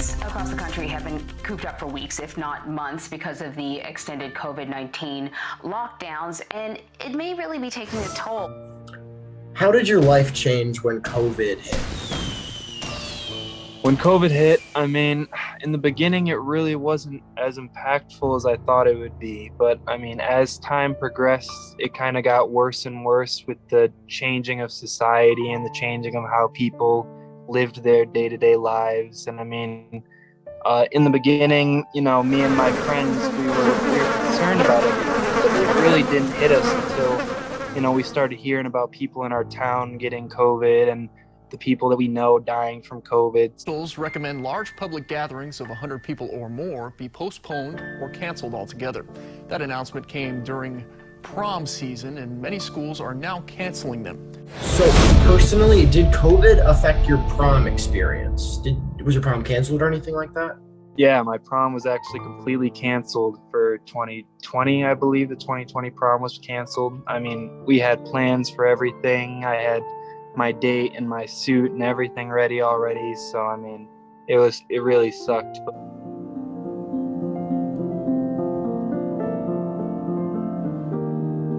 Families across the country have been cooped up for weeks, if not months, because of the extended COVID-19 lockdowns, and it may really be taking a toll. How did your life change when COVID hit? When COVID hit, in the beginning, it really wasn't as impactful as I thought it would be. But as time progressed, it kind of got worse and worse with the changing of society and the changing of how people lived their day-to-day lives. And in the beginning, me and my friends, we were concerned about it, but it really didn't hit us until, we started hearing about people in our town getting COVID and the people that we know dying from COVID. Schools recommend large public gatherings of 100 people or more be postponed or canceled altogether. That announcement came during prom season, and many schools are now canceling them. So personally, did COVID affect your prom experience? Was your prom canceled or anything like that? Yeah, my prom was actually completely canceled for 2020, I believe. The 2020 prom was canceled. We had plans for everything. I had my date and my suit and everything ready already. So, it really sucked.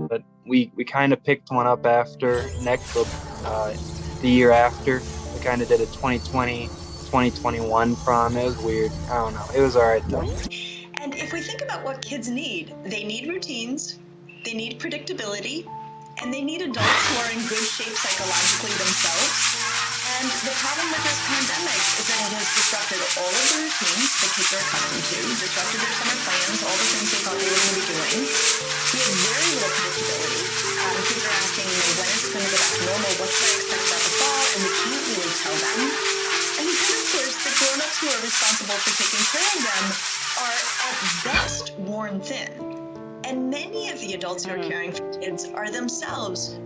But we kind of picked one up after the year after. We kind of did a 2020, 2021 prom. It was weird. I don't know. It was all right though. And if we think about what kids need, they need routines, they need predictability, and they need adults who are in good shape psychologically themselves. And the problem with this pandemic is that it has disrupted all of the routines the kids are accustomed to, disrupted their summer plans, all the things they thought they were going to be doing. We have very little predictability. Kids are asking, when is it going to go back to normal? What should I expect about the fall? And we can't really tell them. And then, of course, the grown-ups who are responsible for taking care of them are at best worn thin. And many of the adults who are caring for kids are themselves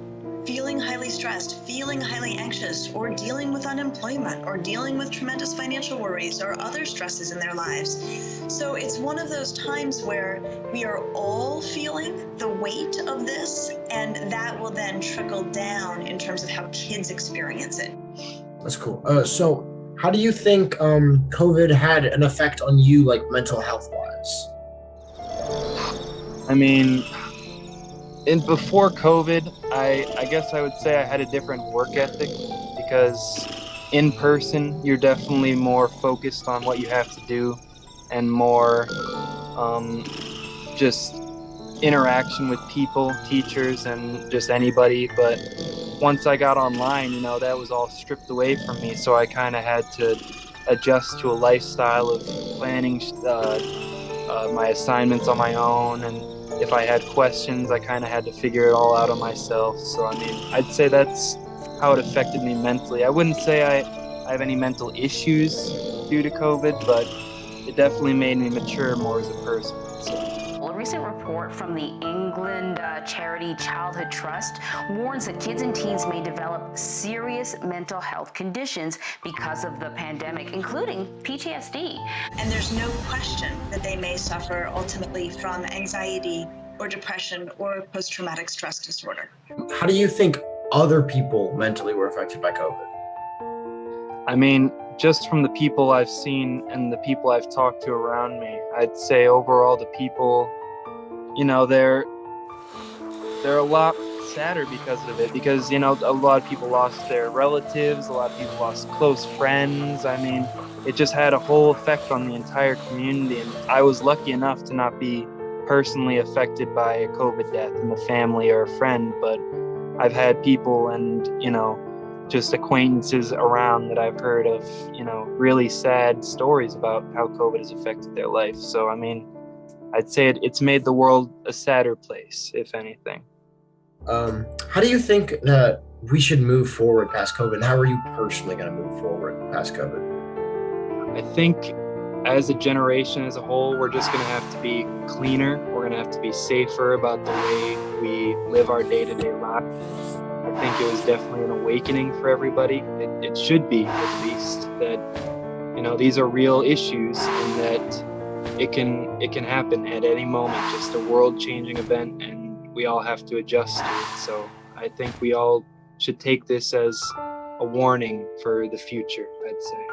feeling highly stressed, feeling highly anxious, or dealing with unemployment, or dealing with tremendous financial worries or other stresses in their lives. So it's one of those times where we are all feeling the weight of this, and that will then trickle down in terms of how kids experience it. That's cool. So how do you think COVID had an effect on you, like mental health-wise? Before COVID, I guess I would say I had a different work ethic, because in person, you're definitely more focused on what you have to do and more just interaction with people, teachers, and just anybody. But once I got online, that was all stripped away from me. So I kind of had to adjust to a lifestyle of planning my assignments on my own, and if I had questions, I kind of had to figure it all out on myself. So I'd say that's how it affected me mentally. I wouldn't say I have any mental issues due to COVID, but it definitely made me mature more as a person. So. A recent report from the England charity Childhood Trust warns that kids and teens may develop serious mental health conditions because of the pandemic, including PTSD. And there's no question that they may suffer ultimately from anxiety or depression or post-traumatic stress disorder. How do you think other people mentally were affected by COVID? Just from the people I've seen and the people I've talked to around me, I'd say overall the people, they're a lot sadder because of it, because, a lot of people lost their relatives, a lot of people lost close friends. It just had a whole effect on the entire community, and I was lucky enough to not be personally affected by a COVID death in the family or a friend, but I've had people and, just acquaintances around that I've heard of, really sad stories about how COVID has affected their life. So, I'd say it's made the world a sadder place, if anything. How do you think that we should move forward past COVID? And how are you personally going to move forward past COVID? I think as a generation as a whole, we're just going to have to be cleaner. We're going to have to be safer about the way we live our day-to-day lives. I think it was definitely an awakening for everybody. It should be, at least, that these are real issues and that it can happen at any moment. Just a world-changing event, and we all have to adjust to it. So I think we all should take this as a warning for the future, I'd say.